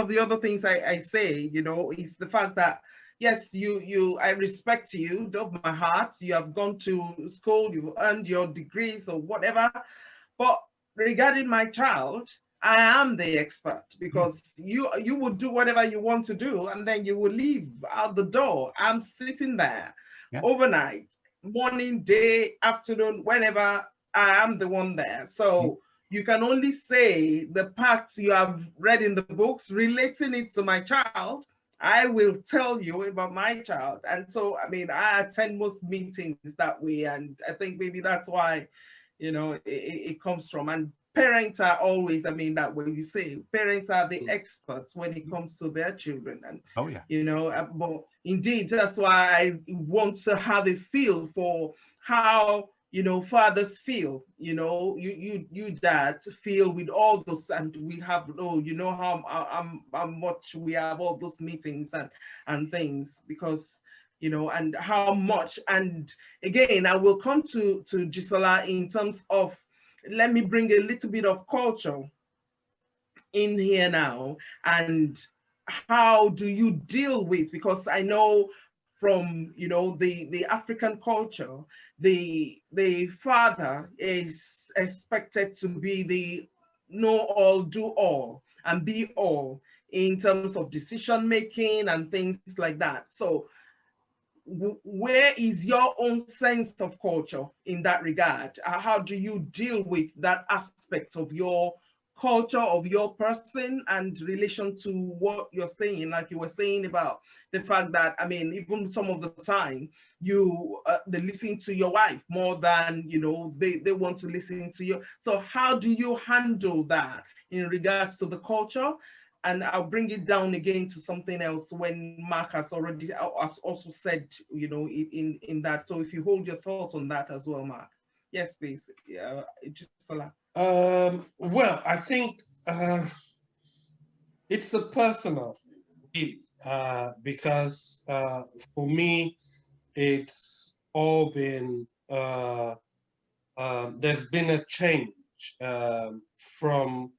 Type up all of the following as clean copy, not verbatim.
of the other things I say, is the fact that yes, I respect you of my heart. You have gone to school, you've earned your degrees or whatever. But regarding my child, I am the expert because you will do whatever you want to do and then you will leave out the door. I'm sitting there overnight, morning, day, afternoon, whenever I am the one there. So you can only say the parts you have read in the books, relating it to my child. I will tell you about my child. And so, I mean, I attend most meetings that way. And I think maybe that's why, it comes from. And parents are always, I mean, that way you say, parents are the experts when it comes to their children. And, but indeed, that's why I want to have a feel for how fathers feel, you dads feel with all those, and we have how much we have all those meetings and things, because and how much. And again, I will come to Gisela in terms of, let me bring a little bit of culture in here now. And how do you deal with, because I know from the African culture, the father is expected to be the know all, do all, and be all in terms of decision making and things like that. So where is your own sense of culture in that regard? How do you deal with that aspect of your culture, of your person, and relation to what you're saying, like you were saying about the fact that, I mean, even some of the time they listen to your wife more than they want to listen to you. So how do you handle that in regards to the culture? And I'll bring it down again to something else when Mark has also said, in that. So if you hold your thoughts on that as well, Mark. Yes, please. Yeah, just well, I think it's a personal thing, really, because for me, it's all been, there's been a change from,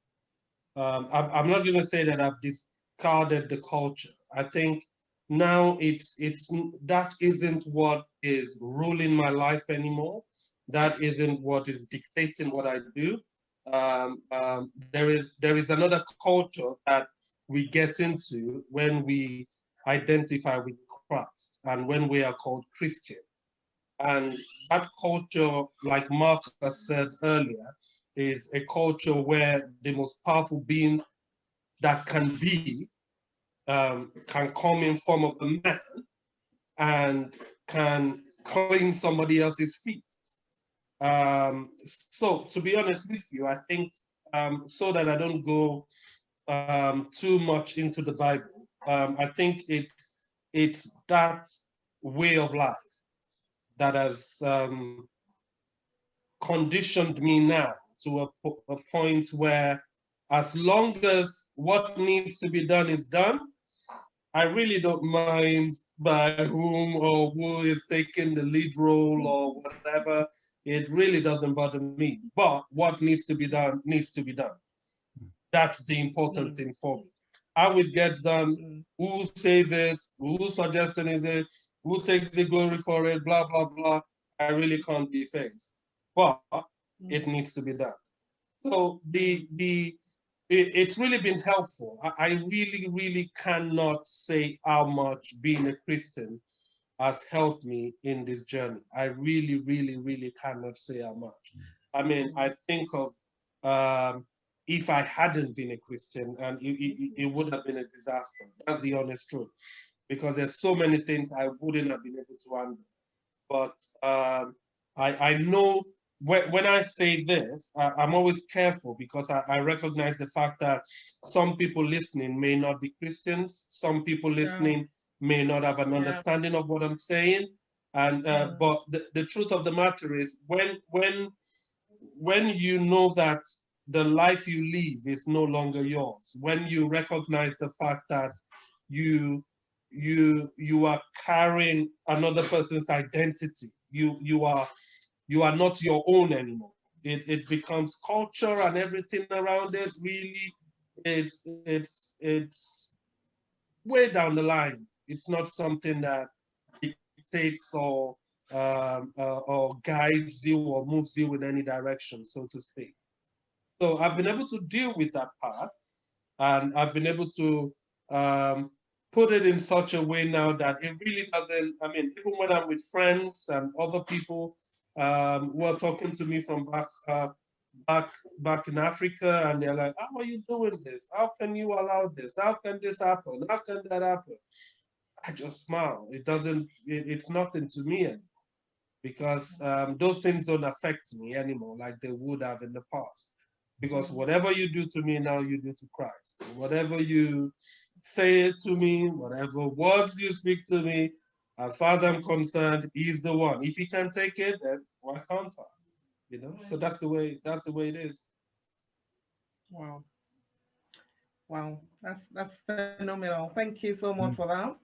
I'm not going to say that I've discarded the culture. I think now that isn't what is ruling my life anymore. That isn't what is dictating what I do. There is another culture that we get into when we identify with Christ and when we are called Christian. And that culture, like Mark has said earlier, is a culture where the most powerful being that can be can come in form of a man and can clean somebody else's feet. So to be honest with you, I think so that I don't go too much into the Bible, I think it's that way of life that has conditioned me now to a point where, as long as what needs to be done is done, I really don't mind by whom or who is taking the lead role or whatever. It really doesn't bother me. But what needs to be done needs to be done. That's the important thing for me. How it gets done, who says it, who's suggesting is it, who takes the glory for it, blah, blah, blah. I really can't be phased. But it needs to be done. So it's really been helpful. I really, really cannot say how much being a Christian has helped me in this journey. I really, really, really cannot say how much. I mean, I think of if I hadn't been a Christian, and it would have been a disaster. That's the honest truth, because there's so many things I wouldn't have been able to handle. But I know when I say this, I'm always careful because I recognize the fact that some people listening may not be Christians. Some people listening may not have an understanding of what I'm saying. And but the truth of the matter is, when you know that the life you live is no longer yours, when you recognize the fact that you are carrying another person's identity, you are not your own anymore. It becomes culture and everything around it really it's way down the line. It's not something that dictates or guides you or moves you in any direction, so to speak. So I've been able to deal with that part, and I've been able to put it in such a way now that it really doesn't. I mean, even when I'm with friends and other people who are talking to me from back in Africa, and they're like, "How are you doing this? How can you allow this? How can this happen? How can that happen?" I just smile. It doesn't. It's nothing to me anymore, because those things don't affect me anymore like they would have in the past. Because whatever you do to me now, you do to Christ. Whatever you say to me, whatever words you speak to me, as far as I'm concerned, He's the one. If He can take it, then why can't I? You know. So that's the way it is. Wow. Wow, that's phenomenal. Thank you so much for that.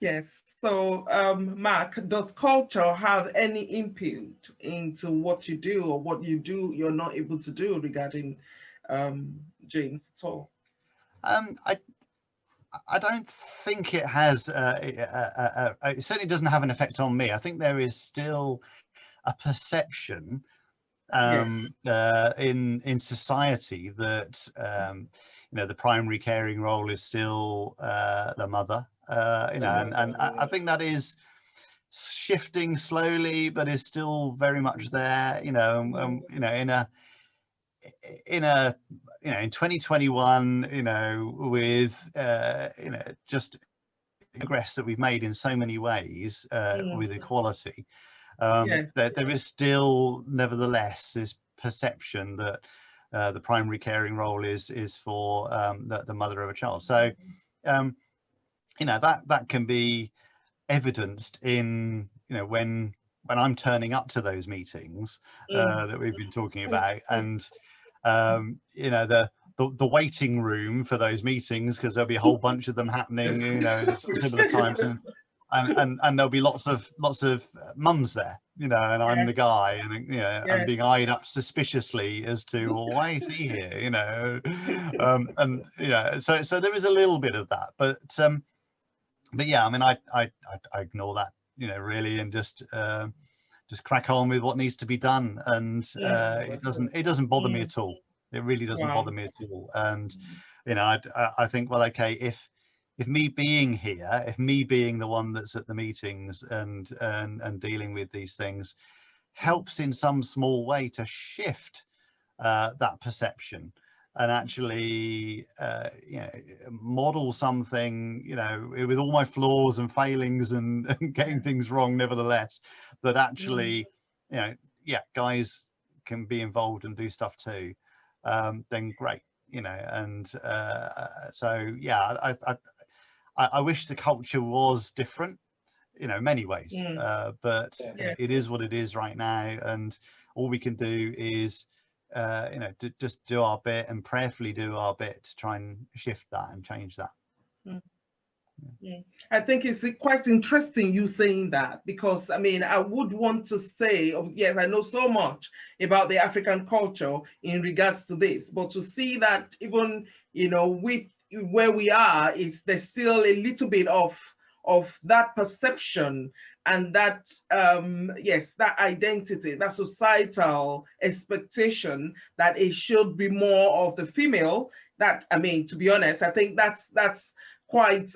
Yes. So, Mark, does culture have any input into what you do or what you do you're not able to do regarding James at all? I don't think it has. It certainly doesn't have an effect on me. I think there is still a perception in society that the primary caring role is still the mother. And I think that is shifting slowly, but is still very much there. In 2021, with just progress that we've made in so many ways with equality, there is still, nevertheless, this perception that the primary caring role is for the mother of a child. So, that can be evidenced in when I'm turning up to those meetings that we've been talking about, and the waiting room for those meetings, because there'll be a whole bunch of them happening, at similar times, and there'll be lots of mums there, and I'm the guy, and I'm being eyed up suspiciously as to, well, why is he here, so there is a little bit of that, but yeah, I mean, I ignore that, really, and just crack on with what needs to be done, and it doesn't bother me at all. It really doesn't bother me at all. And I think, well, okay, if me being here, if me being the one that's at the meetings and dealing with these things helps in some small way to shift that perception, and actually model something, with all my flaws and failings and getting things wrong nevertheless, that actually guys can be involved and do stuff too, then great, and so yeah, I wish the culture was different, many ways, but it is what it is right now, and all we can do is just do our bit and prayerfully do our bit to try and shift that and change that. I think it's quite interesting you saying that, because I mean, I would want to say, yes, I know so much about the African culture in regards to this, but to see that even, with where we are, there's still a little bit of that perception, and that that identity, that societal expectation that it should be more of the female. That, I mean, to be honest, I think that's quite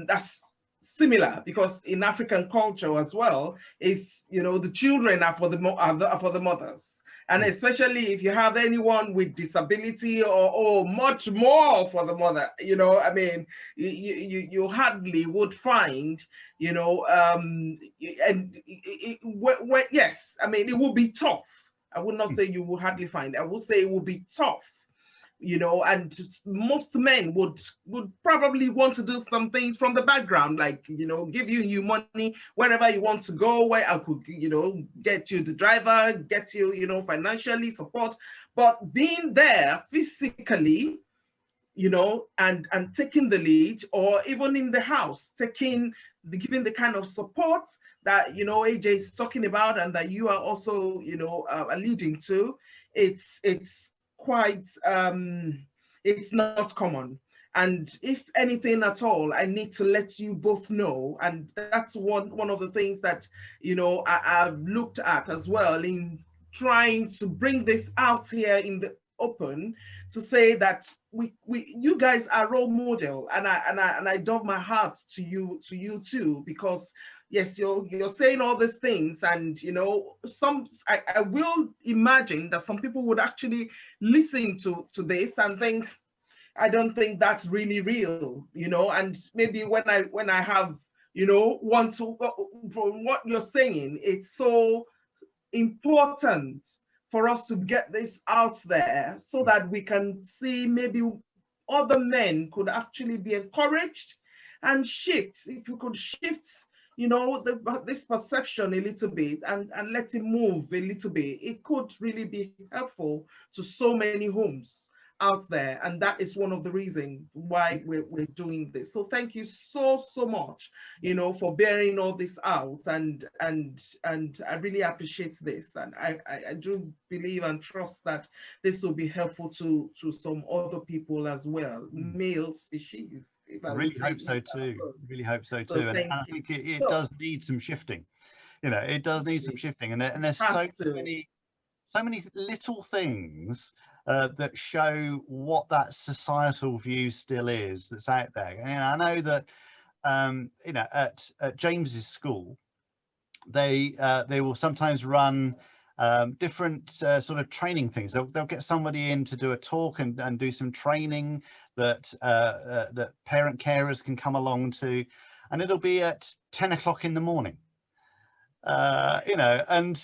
that's similar, because in African culture as well, it's the children are for the mothers, and especially if you have anyone with disability or much more for the mother, I mean, you hardly would find, and yes, I mean, it will be tough. I would not say you will hardly find. I will say it will be tough, and most men would probably want to do some things from the background, like, give you money wherever you want to go, where I could, get you the driver, get you, financially support, but being there physically, and taking the lead, or even in the house, giving the kind of support that, AJ is talking about, and that you are also, alluding to. It's quite it's not common. And if anything at all, I need to let you both know. And that's one of the things that, you know, I've looked at as well in trying to bring this out here in the open, to say that you guys are role model, and I dove my heart to you too, because yes, you're saying all these things, and you know, I will imagine that some people would actually listen to this and think, I don't think that's really real, you know. And maybe when I have, you know, want to, from what you're saying, it's so important for us to get this out there, so that we can see maybe other men could actually be encouraged and shift. If you could shift, you know, this perception a little bit, and let it move a little bit, it could really be helpful to so many homes out there. And that is one of the reasons why we're doing this. So thank you so much, you know, for bearing all this out, and I really appreciate this, and I do believe and trust that this will be helpful to some other people as well, male species. I really hope so too. Really hope so too. And I think it does need some shifting. You know, it does need some shifting, and there's so many little things that show what that societal view still is that's out there. And I know that you know, at James's school, they will sometimes run different sort of training things. They'll get somebody in to do a talk and do some training that that parent carers can come along to, and it'll be at 10 o'clock in the morning. You know, and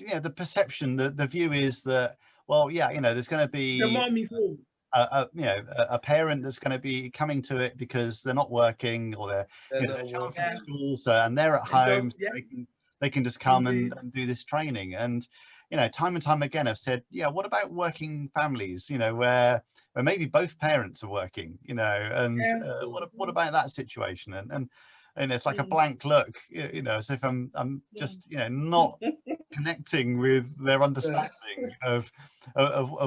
you know, the perception, the view is that, well, yeah, you know, there's going to be the mom is home. You know, a parent that's going to be coming to it because they're not working, or they're you know, their child's at school, so, and they're at home, so they can just come and do this training. And you know, time and time again, I've said, yeah, what about working families, you know, where maybe both parents are working, you know, and what about that situation? And it's like a blank look, you know, as if I'm just, you know, not connecting with their understanding of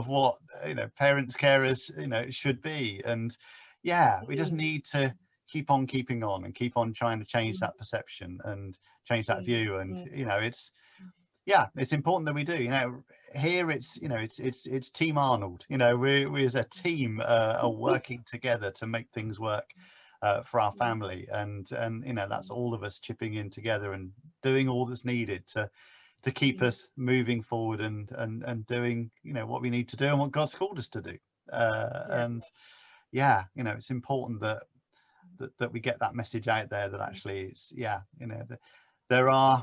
what, you know, parents, carers, you know, should be. And yeah, we just need to keep on keeping on and keep on trying to change that perception and change that view. And you know, it's important that we do. You know, here it's, you know, it's Team Arnold. You know, we as a team are working together to make things work for our family, and you know, that's all of us chipping in together and doing all that's needed to keep us moving forward and doing, you know, what we need to do and what God's called us to do. And yeah, you know, it's important that we get that message out there, that actually it's, yeah, you know, there are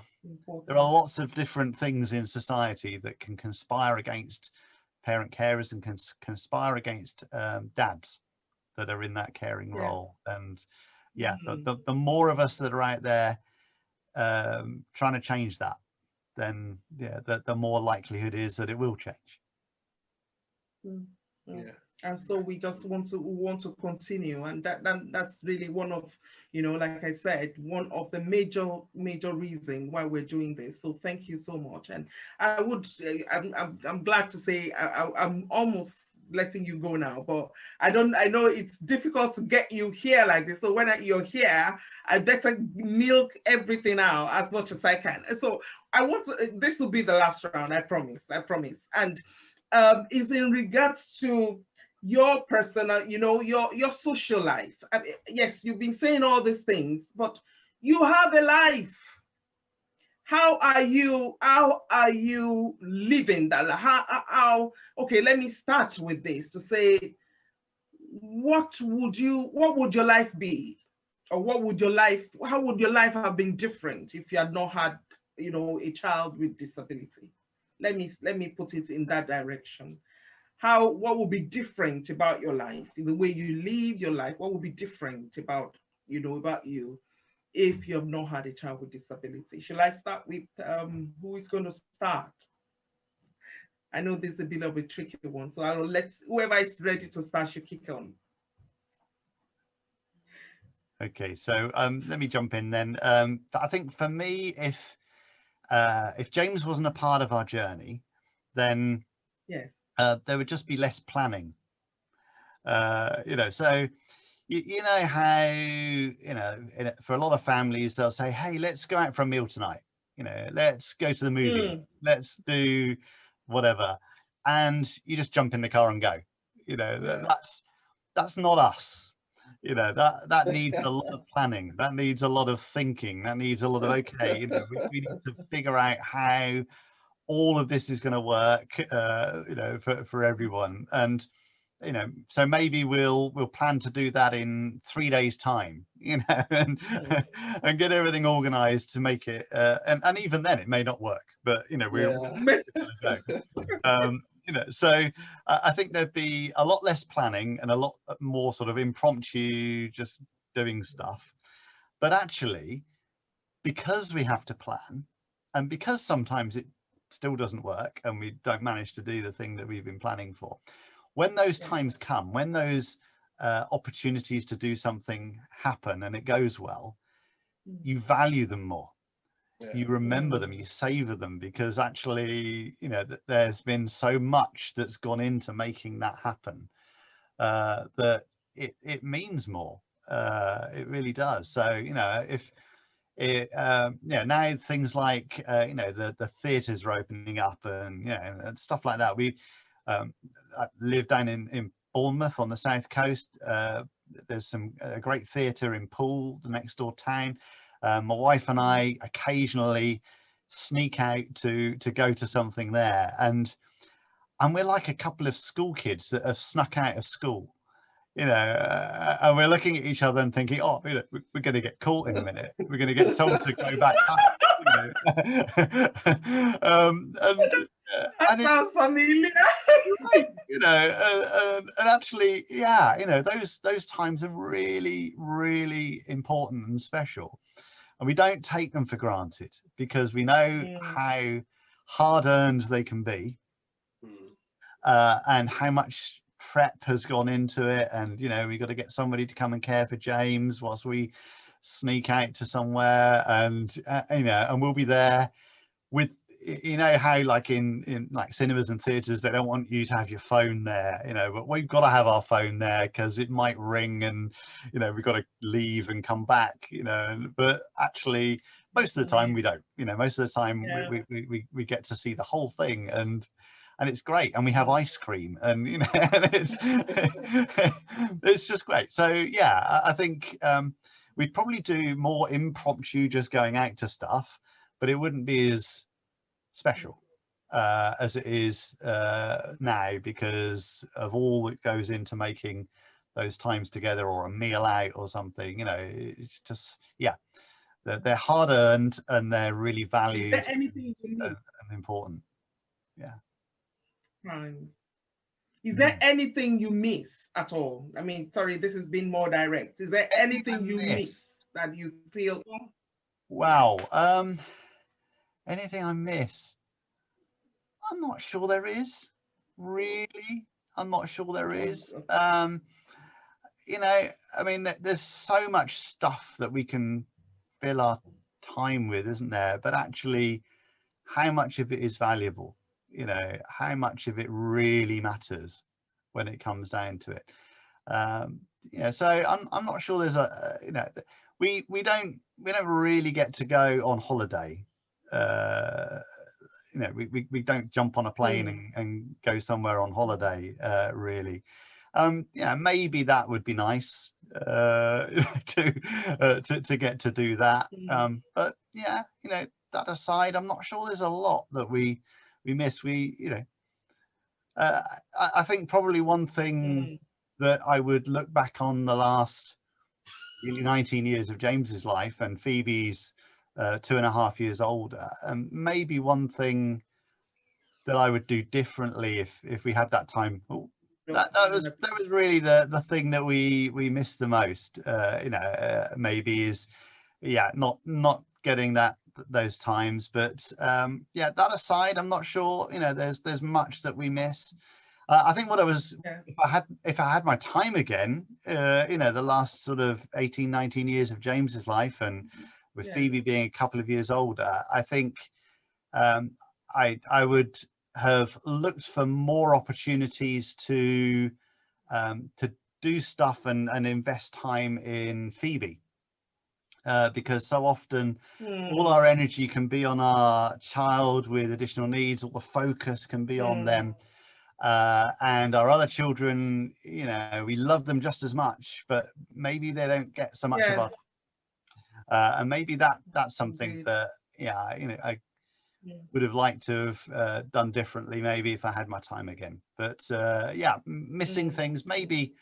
lots of different things in society that can conspire against parent carers and can conspire against dads that are in that caring role. And yeah, the more of us that are out there trying to change that, then yeah, the more likelihood is that it will change. And so we just want to continue, and that's really one of, you know, like I said, one of the major reason why we're doing this. So thank you so much. And I'm glad to say I'm almost letting you go now, but I know it's difficult to get you here like this. So when you're here, I better milk everything out as much as I can. And so I want to, this will be the last round, I promise. And is in regards to your personal, you know, your social life. I mean, yes, you've been saying all these things, but you have a life. How are you living that? How okay, let me start with this to say, what would your life be? Or how would your life have been different if you had not had, you know, a child with disability? Let me put it in that direction. What would be different about your life, the way you live your life? What would be different about you if you have not had a child with disability? Shall I start with who is going to start? I know this is a bit of a tricky one, so I'll let whoever is ready to start should kick on. Okay, so let me jump in then. I think for me, if James wasn't a part of our journey, then yes, there would just be less planning You know, so you know how, you know, for a lot of families, they'll say, hey, let's go out for a meal tonight. You know, let's go to the movies. Let's do whatever. And you just jump in the car and go. You know, that's not us. You know, that needs a lot of planning. That needs a lot of thinking. That needs a lot of, okay, you know, we need to figure out how all of this is going to work, you know, for everyone. And, you know, so maybe we'll plan to do that in 3 days time, you know, and get everything organized to make it, and even then it may not work, but, you know, we're you know, so I think there'd be a lot less planning and a lot more sort of impromptu, just doing stuff. But actually, because we have to plan, and because sometimes it still doesn't work and we don't manage to do the thing that we've been planning for, when those times come, when those opportunities to do something happen and it goes well, you value them more. You remember them, you savor them, because actually, you know, there's been so much that's gone into making that happen, that it means more. It really does. So, you know, if it, you know, now things like, you know, the theatres are opening up and, you know, and stuff like that. I live down in Bournemouth on the south coast. There's a great theatre in Poole, the next door town. My wife and I occasionally sneak out to go to something there, and we're like a couple of school kids that have snuck out of school, you know, and we're looking at each other and thinking, oh, you know, we're going to get caught in a minute, we're going to get told to go back up, you know. That sounds familiar. You know, and actually, yeah, you know, those times are really, really important and special. And we don't take them for granted, because we know how hard-earned they can be, and how much prep has gone into it. And, you know, we've got to get somebody to come and care for James whilst we sneak out to somewhere, and, you know, and we'll be there with, you know, how like in like cinemas and theatres, they don't want you to have your phone there, you know, but we've got to have our phone there because it might ring and, you know, we've got to leave and come back, you know. But actually most of the time we don't, you know, most of the time we get to see the whole thing, and it's great, and we have ice cream, and, you know, and it's just great. So yeah, I think we'd probably do more impromptu, just going out to stuff, but it wouldn't be as special as it is now, because of all that goes into making those times together, or a meal out or something. You know, it's just, yeah, they're hard earned and they're really valued. Is there anything and important? Yeah. Right. Is there anything you miss at all? I mean, sorry, this has been more direct. Is there anything you miss that you feel? Wow. Anything I miss? I'm not sure there is, really. I'm not sure there is. You know, I mean, there's so much stuff that we can fill our time with, isn't there? But actually, how much of it is valuable? You know, how much of it really matters when it comes down to it? You know, so I'm not sure there's a, you know, we don't really get to go on holiday. You know, we don't jump on a plane and go somewhere on holiday, really. Yeah, maybe that would be nice to get to do that. But yeah, you know, that aside, I'm not sure there's a lot that we miss. You know, I think probably one thing that I would look back on the last 19 years of James's life, and Phoebe's 2.5 years older, and maybe one thing that I would do differently if we had that time. That was really the thing that we missed the most. You know, maybe is, yeah, not getting those times. But yeah, that aside, I'm not sure. You know, there's much that we miss. I think what I was, if I had my time again, you know, the last sort of 18, 19 years of James's life, and with Phoebe being a couple of years older, I think I would have looked for more opportunities to do stuff and invest time in Phoebe, because so often all our energy can be on our child with additional needs, all the focus can be on them, and our other children, you know, we love them just as much, but maybe they don't get so much of our and maybe that's something that, yeah, you know, I would have liked to have done differently maybe if I had my time again. But yeah, missing things, maybe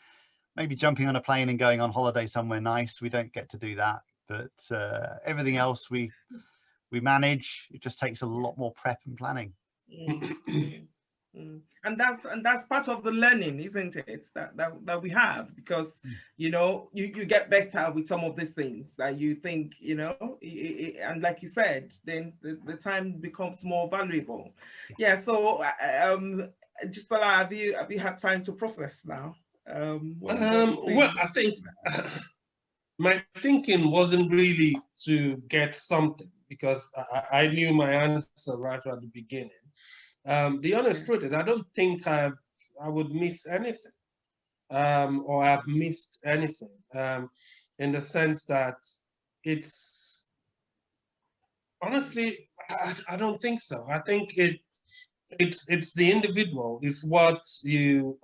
jumping on a plane and going on holiday somewhere nice. We don't get to do that, but everything else we manage. It just takes a lot more prep and planning. And that's part of the learning, isn't it, that we have, because you know, you get better with some of these things that you think, you know, and like you said, then the time becomes more valuable. Yeah. So just have you had time to process now? Well, I think my thinking wasn't really to get something, because I knew my answer right at the beginning. The honest truth is, I don't think I would miss anything, or I've missed anything, in the sense that it's, honestly, I don't think so. I think it's the individual. It's what you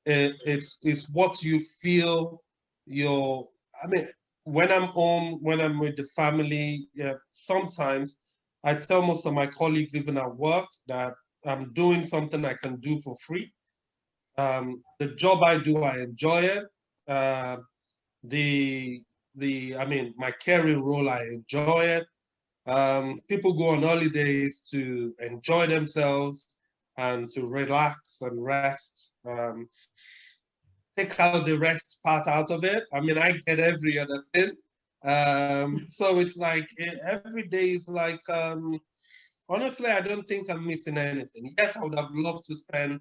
it's what you feel. I mean, when I'm home, when I'm with the family, sometimes I tell most of my colleagues, even at work, that I'm doing something I can do for free. The job I do, I enjoy it. I mean, my caring role, I enjoy it. People go on holidays to enjoy themselves and to relax and rest. Take out the rest part out of it. I mean, I get every other thing. So it's like every day is like, honestly, I don't think I'm missing anything. Yes, I would have loved to spend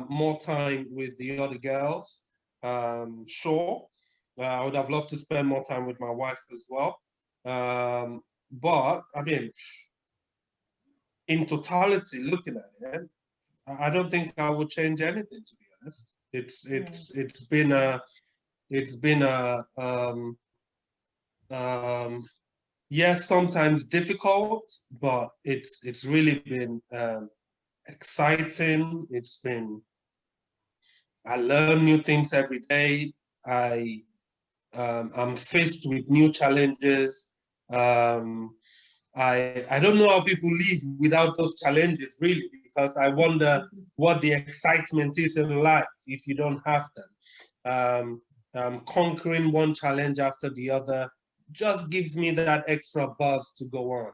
more time with the other girls. Sure, I would have loved to spend more time with my wife as well. But I mean, in totality, looking at it, I don't think I would change anything, to be honest. It's been a yes, sometimes difficult, but it's really been exciting. I learn new things every day. I'm faced with new challenges. I don't know how people live without those challenges, really, because I wonder what the excitement is in life if you don't have them. Conquering one challenge after the other just gives me that extra buzz to go on.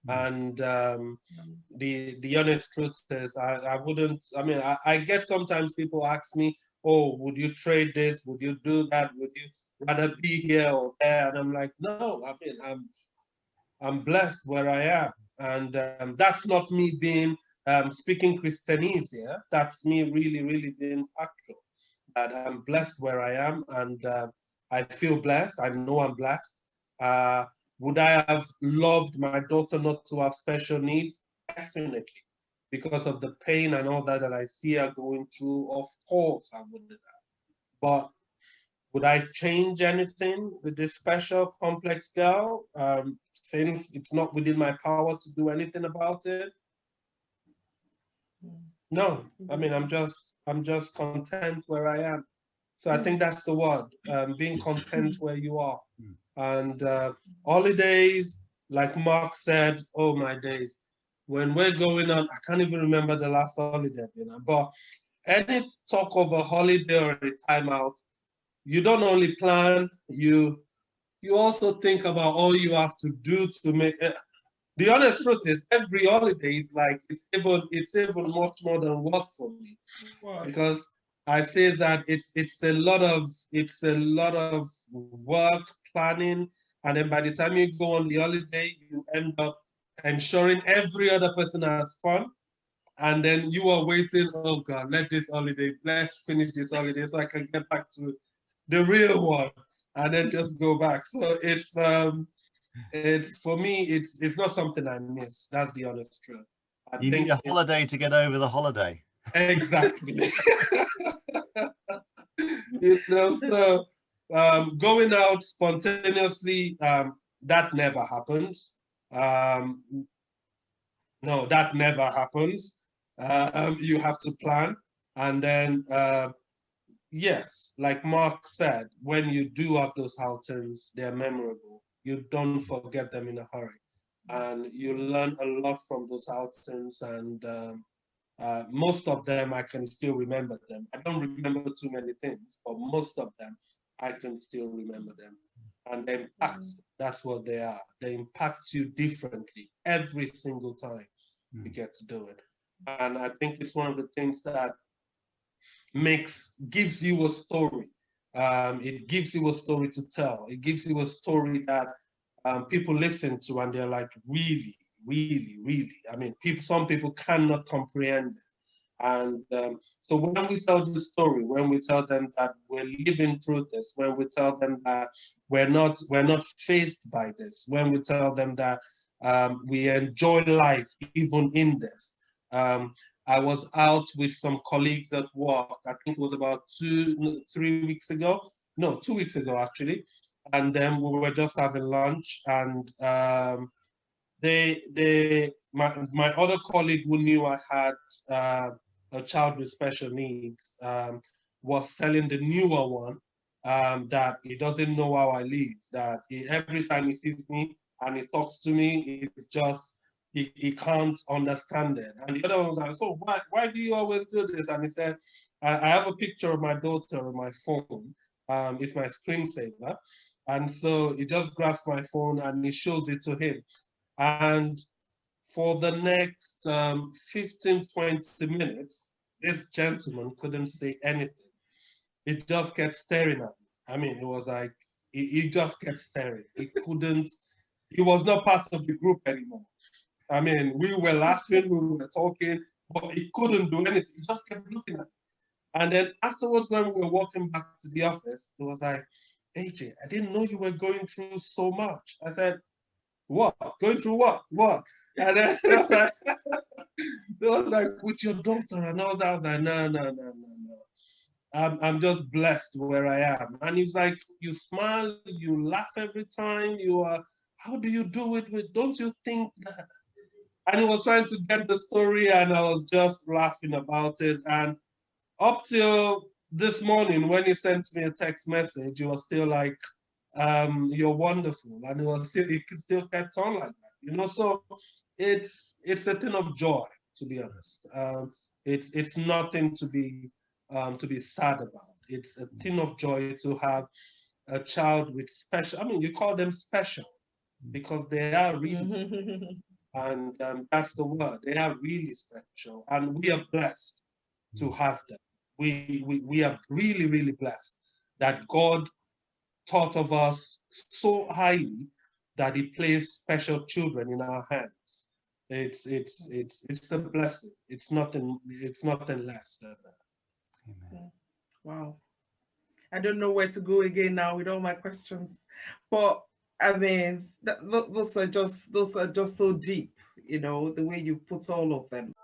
And the honest truth is, I wouldn't. I mean, I get sometimes people ask me, "Oh, would you trade this? Would you do that? Would you rather be here or there?" And I'm like, "No. I mean, I'm blessed where I am, and that's not me being speaking Christianese here. That's me really being factual. That I'm blessed where I am, and I feel blessed. I know I'm blessed. Would I have loved my daughter not to have special needs? Definitely, because of the pain and all that I see her going through. Of course, I would have. But would I change anything with this special, complex girl? Since it's not within my power to do anything about it? No. I mean, I'm just content where I am. So I think that's the word, being content where you are. And holidays, like Mark said, oh my days, when we're going on, I can't even remember the last holiday, but any talk of a holiday or a time out, you don't only plan, you also think about all you have to do to make it. The honest truth is, every holiday is like, it's even much more than work for me. Wow. Because I say that it's a lot of work, planning, and then by the time you go on the holiday, you end up ensuring every other person has fun. And then you are waiting, oh God, let's finish this holiday so I can get back to the real one, and then just go back. So it's for me, it's not something I miss. That's the honest truth. You need a holiday to get over the holiday. Exactly. You know, so going out spontaneously, that never happens. No, that never happens. You have to plan. And then, yes, like Mark said, when you do have those outings, they're memorable. You don't forget them in a hurry. And you learn a lot from those outings. And most of them, I can still remember them. I don't remember too many things, but most of them, I can still remember them. And the impact, that's what they are. They impact you differently every single time you get to do it. And I think it's one of the things that gives you a story. It gives you a story to tell. It gives you a story that people listen to and they're like, really, really, really. I mean, some people cannot comprehend it. And so when we tell the story, when we tell them that we're living through this, when we tell them that we're not faced by this, when we tell them that we enjoy life even in this. I was out with some colleagues at work. I think it was about 2 weeks ago. No, 2 weeks ago actually. And then we were just having lunch, and my other colleague who knew I had a child with special needs was telling the newer one that he doesn't know how I live, that every time he sees me and he talks to me, it's just, he can't understand it. And the other one was like, so why do you always do this? And he said, I have a picture of my daughter on my phone. It's my screensaver. And so he just grabs my phone and he shows it to him. And for the next 15, 20 minutes, this gentleman couldn't say anything. He just kept staring at me. I mean, it was like, he just kept staring. He was not part of the group anymore. I mean, we were laughing, we were talking, but he couldn't do anything. He just kept looking at me. And then afterwards, when we were walking back to the office, it was like, AJ, I didn't know you were going through so much. I said, what? Going through what? What? And then it was like, with your daughter and all that. I was like, no. I'm just blessed where I am. And he's like, you smile, you laugh every time. How do you do it? Don't you think that? And he was trying to get the story, and I was just laughing about it. And up till this morning, when he sent me a text message, he was still like, you're wonderful. And he still kept on like that, you know? So it's a thing of joy, to be honest. It's nothing to be sad about. It's a thing of joy to have a child with special, I mean, you call them special because they are really special. And that's the word. They are really special. And we are blessed to have them. We are really, really blessed that God thought of us so highly that he placed special children in our hands. It's a blessing. It's nothing less than that. Amen. Wow. I don't know where to go again now with all my questions, but I mean, those are just so deep, you know, the way you put all of them.